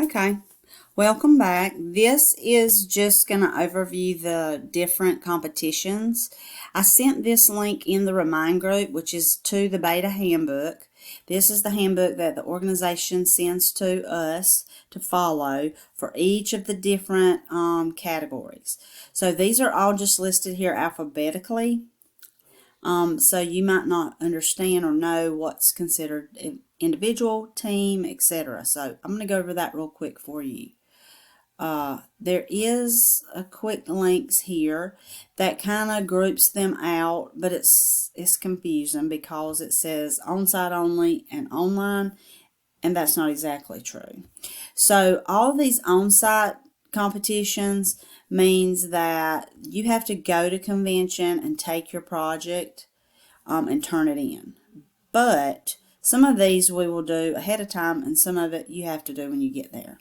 Okay, welcome back. This is just going to overview the different competitions. I sent this link in the Remind group, which is to the beta handbook. This is the handbook that the organization sends to us to follow for each of the different categories. So these are all just listed here alphabetically. So you might not understand or know what's considered individual, team, etc. So I'm going to go over that real quick for you. There is a quick links here that kind of groups them out, but it's confusing because it says on-site only and online, and that's not exactly true. So all of these on-site competitions means that you have to go to convention and take your project and turn it in. But some of these we will do ahead of time, and some of it you have to do when you get there.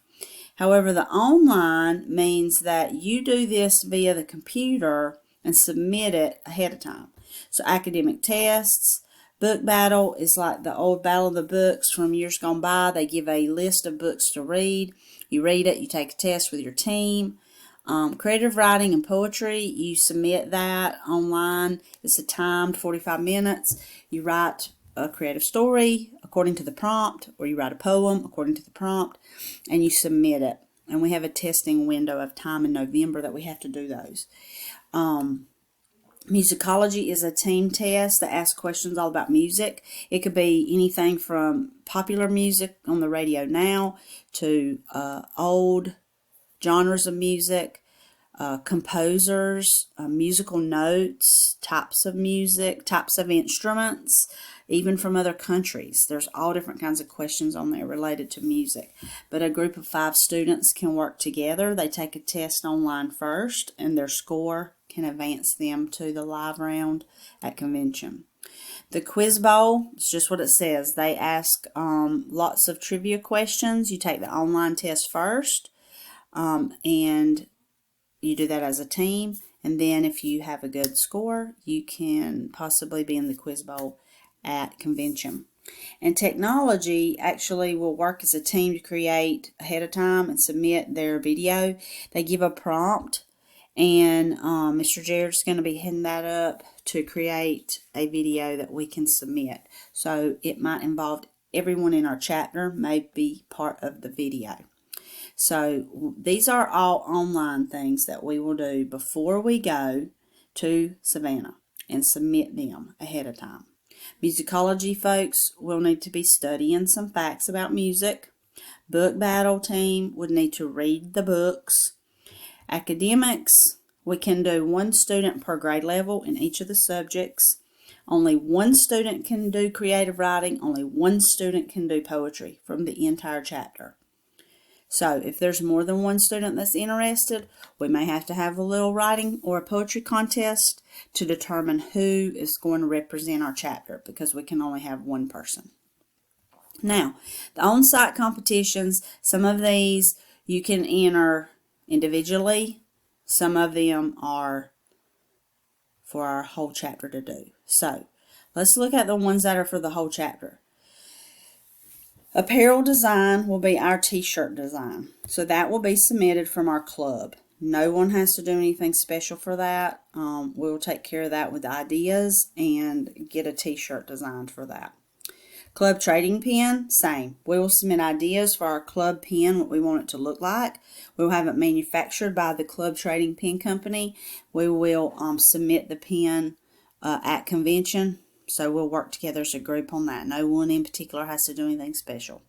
However, the online means that you do this via the computer and submit it ahead of time. So academic tests, book battle is like the old Battle of the Books from years gone by. They give a list of books to read. You read it, you take a test with your team. Creative writing and poetry, you submit that online. It's a timed 45 minutes. You write a creative story according to the prompt, or you write a poem according to the prompt, and you submit it. And we have a testing window of time in November that we have to do those. Musicology is a team test that asks questions all about music. It could be anything from popular music on the radio now to old genres of music, composers, musical notes, types of music, types of instruments, even from other countries. There's all different kinds of questions on there related to music. But a group of 5 students can work together. They take a test online first, and their score can advance them to the live round at convention. The quiz bowl is just what it says. They ask lots of trivia questions. You take the online test first, and you do that as a team. And then if you have a good score, you can possibly be in the quiz bowl at convention. And technology actually will work as a team to create ahead of time and submit their video. They give a prompt, and Mr. Jared's going to be heading that up to create a video that we can submit. So it might involve everyone in our chapter may be part of the video. So these are all online things that we will do before we go to Savannah and submit them ahead of time. Musicology folks will need to be studying some facts about music. Book battle team would need to read the books. Academics, we can do 1 student per grade level in each of the subjects. Only 1 student can do creative writing. Only 1 student can do poetry from the entire chapter. So if there's more than 1 student that's interested, we may have to have a little writing or a poetry contest to determine who is going to represent our chapter, because we can only have 1 person. Now, the on-site competitions, some of these you can enter individually. Some of them are for our whole chapter to do. So let's look at the ones that are for the whole chapter. Apparel design will be our t-shirt design. So that will be submitted from our club. No one has to do anything special for that. We'll take care of that with ideas and get a t-shirt designed for that. Club trading pen, same. We will submit ideas for our club pen, what we want it to look like. We'll have it manufactured by the Club Trading Pen Company. We will submit the pen at convention. So we'll work together as a group on that. No one in particular has to do anything special.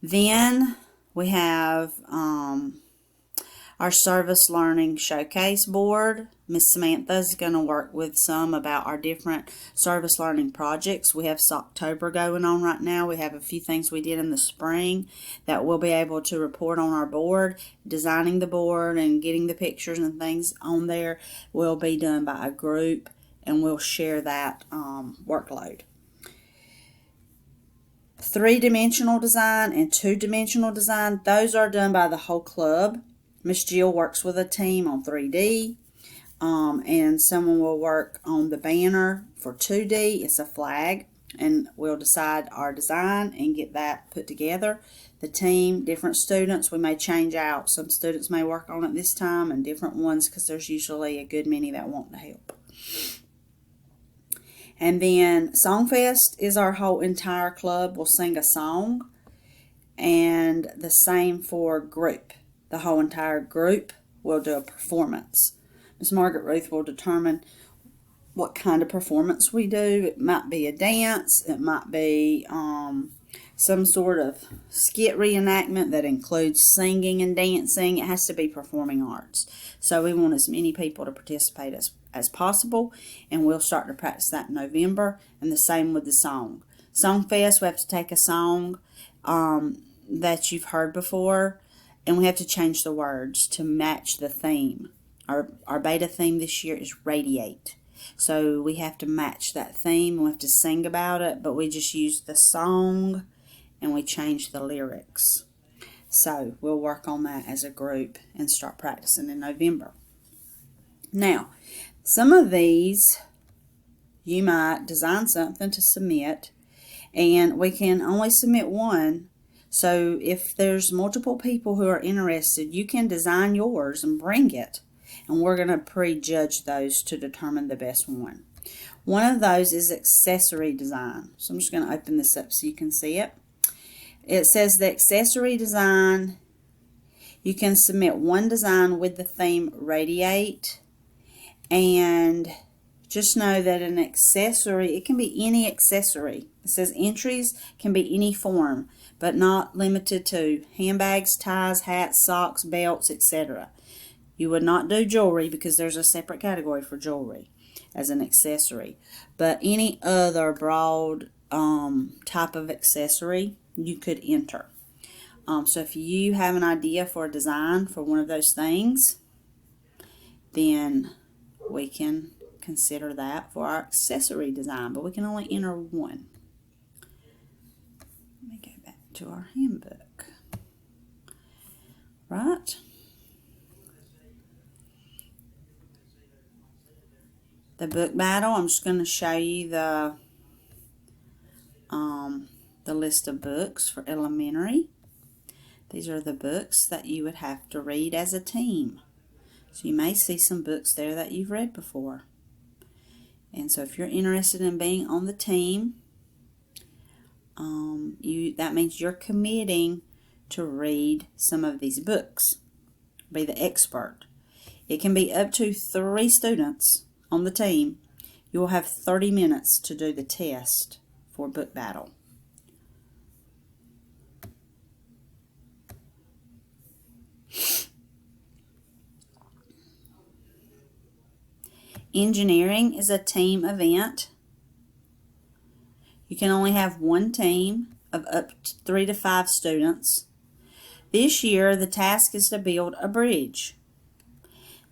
Then we have our service learning showcase board. Miss Samantha is going to work with some about our different service learning projects. We have October going on right now. We have a few things we did in the spring that we'll be able to report on our board. Designing the board and getting the pictures and things on there will be done by a group, and we'll share that workload. 3-dimensional design and 2-dimensional design, those are done by the whole club. Miss Jill works with a team on 3D, and someone will work on the banner for 2D. It's a flag, and we'll decide our design and get that put together. The team, different students, we may change out. Some students may work on it this time and different ones because there's usually a good many that want to help. And then Songfest is our whole entire club will sing a song. And the same for group. The whole entire group will do a performance. Ms. Margaret Ruth will determine what kind of performance we do. It might be a dance. It might be some sort of skit reenactment that includes singing and dancing. It has to be performing arts. So we want as many people to participate as possible, and we'll start to practice that in November, and the same with the song. Songfest, we have to take a song that you've heard before, and we have to change the words to match the theme. Our beta theme this year is Radiate. So we have to match that theme. We have to sing about it, but we just use the song and we change the lyrics. So we'll work on that as a group and start practicing in November. Now, some of these, you might design something to submit, and we can only submit one. So if there's multiple people who are interested, you can design yours and bring it. And we're going to prejudge those to determine the best one. One of those is accessory design. So I'm just going to open this up so you can see it. It says the accessory design, you can submit one design with the theme Radiate. And just know that an accessory, it can be any accessory. It says entries can be any form, but not limited to handbags, ties, hats, socks, belts, etc. You would not do jewelry because there's a separate category for jewelry as an accessory. But any other broad type of accessory, you could enter. So if you have an idea for a design for one of those things, then we can consider that for our accessory design, but we can only enter one. Let me go back to our handbook. Right. The book battle, I'm just going to show you the list of books for elementary. These are the books that you would have to read as a team. So you may see some books there that you've read before. And so if you're interested in being on the team, that means you're committing to read some of these books. Be the expert. It can be up to 3 students on the team. You will have 30 minutes to do the test for book battle. Engineering is a team event. You can only have one team of up to 3 to 5 students. This year, the task is to build a bridge.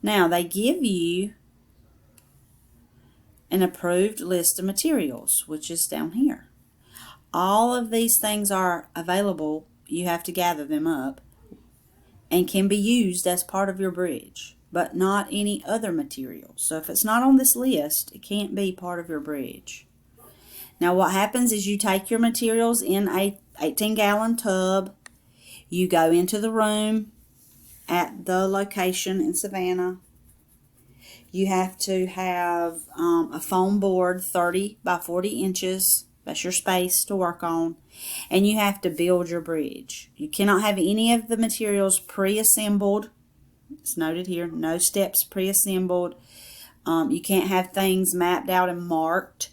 Now, they give you an approved list of materials, which is down here. All of these things are available. You have to gather them up and can be used as part of your bridge, but not any other materials. So if it's not on this list, it can't be part of your bridge. Now what happens is you take your materials in a 18-gallon tub. You go into the room at the location in Savannah. You have to have a foam board 30 by 40 inches. That's your space to work on. And you have to build your bridge. You cannot have any of the materials pre-assembled. It's noted here, no steps pre-assembled. You can't have things mapped out and marked.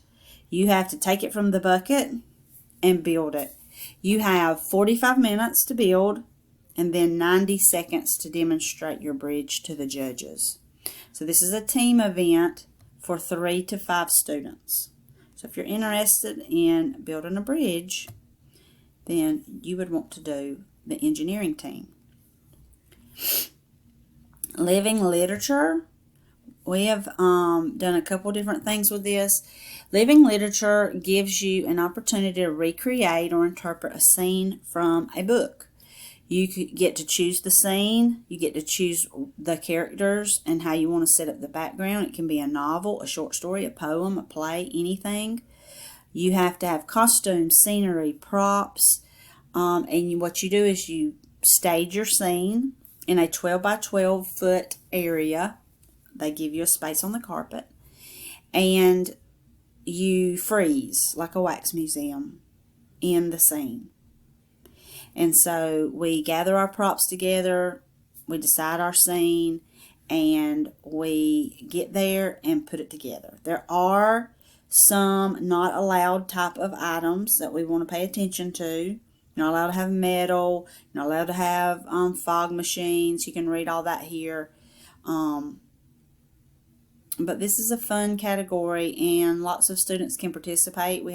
You have to take it from the bucket and build it. You have 45 minutes to build and then 90 seconds to demonstrate your bridge to the judges. So this is a team event for 3 to 5 students. So if you're interested in building a bridge, then you would want to do the engineering team. Living literature. We have done a couple different things with this. Living literature gives you an opportunity to recreate or interpret a scene from a book. You get to choose the scene. You get to choose the characters and how you want to set up the background. It can be a novel, a short story, a poem, a play, anything. You have to have costumes, scenery, props. And what you do is you stage your scene in a 12 by 12 foot area. They give you a space on the carpet. And you freeze like a wax museum in the scene. And so we gather our props together, we decide our scene, and we get there and put it together. There are some not allowed type of items that we want to pay attention to. You're not allowed to have metal. You're not allowed to have fog machines. You can read all that here. But this is a fun category, and lots of students can participate. We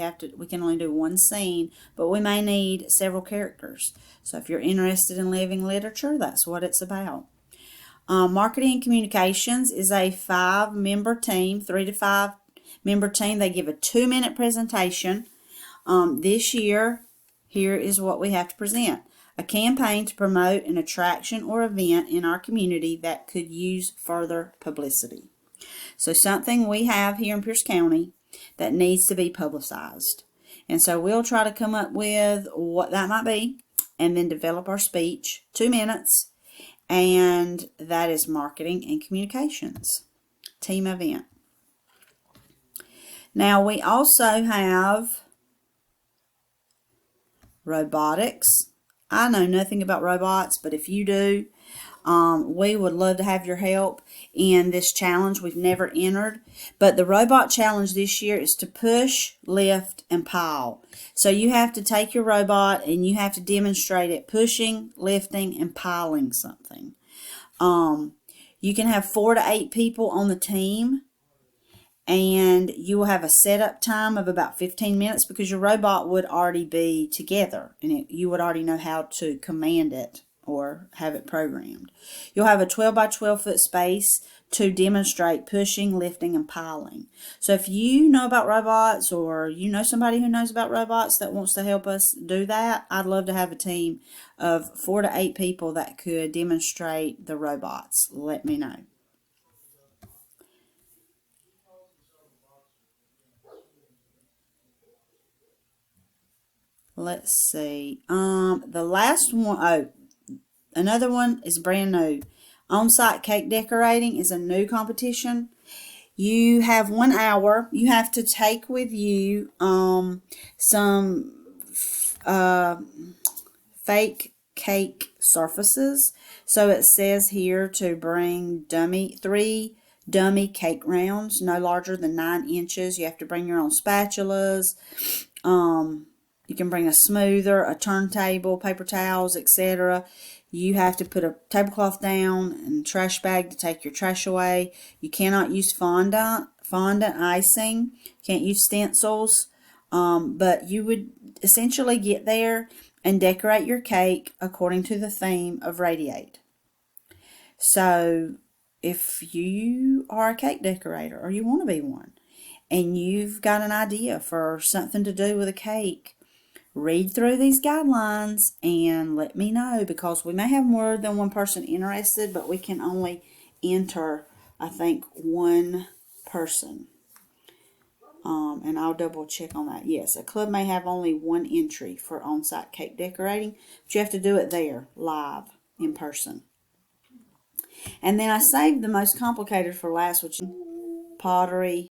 can only do one scene, but we may need several characters. So if you're interested in living literature, that's what it's about. Marketing and communications is a 5-member team, 3 to 5 member team. They give a 2-minute presentation. This year, here is what we have to present. A campaign to promote an attraction or event in our community that could use further publicity. So something we have here in Pierce County that needs to be publicized. And so we'll try to come up with what that might be and then develop our speech, 2 minutes, and that is marketing and communications, team event. Now we also have robotics. I know nothing about robots, but if you do, we would love to have your help in this challenge. We've never entered, but the robot challenge this year is to push, lift, and pile. So you have to take your robot and you have to demonstrate it pushing, lifting, and piling something. You can have 4 to 8 people on the team, and you will have a setup time of about 15 minutes because your robot would already be together and you would already know how to command it or have it programmed. You'll have a 12 by 12 foot space to demonstrate pushing, lifting, and piling. So if you know about robots or you know somebody who knows about robots that wants to help us do that, I'd love to have a team of 4 to 8 people that could demonstrate the robots. Let me know. Let's see. The last one, another one is brand new. On-site cake decorating is a new competition. You have 1 hour. You have to take with you some fake cake surfaces. So it says here to bring 3 dummy cake rounds, no larger than 9 inches. You have to bring your own spatulas. You can bring a smoother, a turntable, paper towels, etc. You have to put a tablecloth down and a trash bag to take your trash away. You cannot use fondant icing. You can't use stencils. But you would essentially get there and decorate your cake according to the theme of Radiate. So if you are a cake decorator or you want to be one and you've got an idea for something to do with a cake, read through these guidelines and let me know, because we may have more than one person interested, but we can only enter, I think, 1 person. And I'll double check on that. Yes, a club may have only 1 entry for on-site cake decorating, but you have to do it there, live, in person. And then I saved the most complicated for last, which is pottery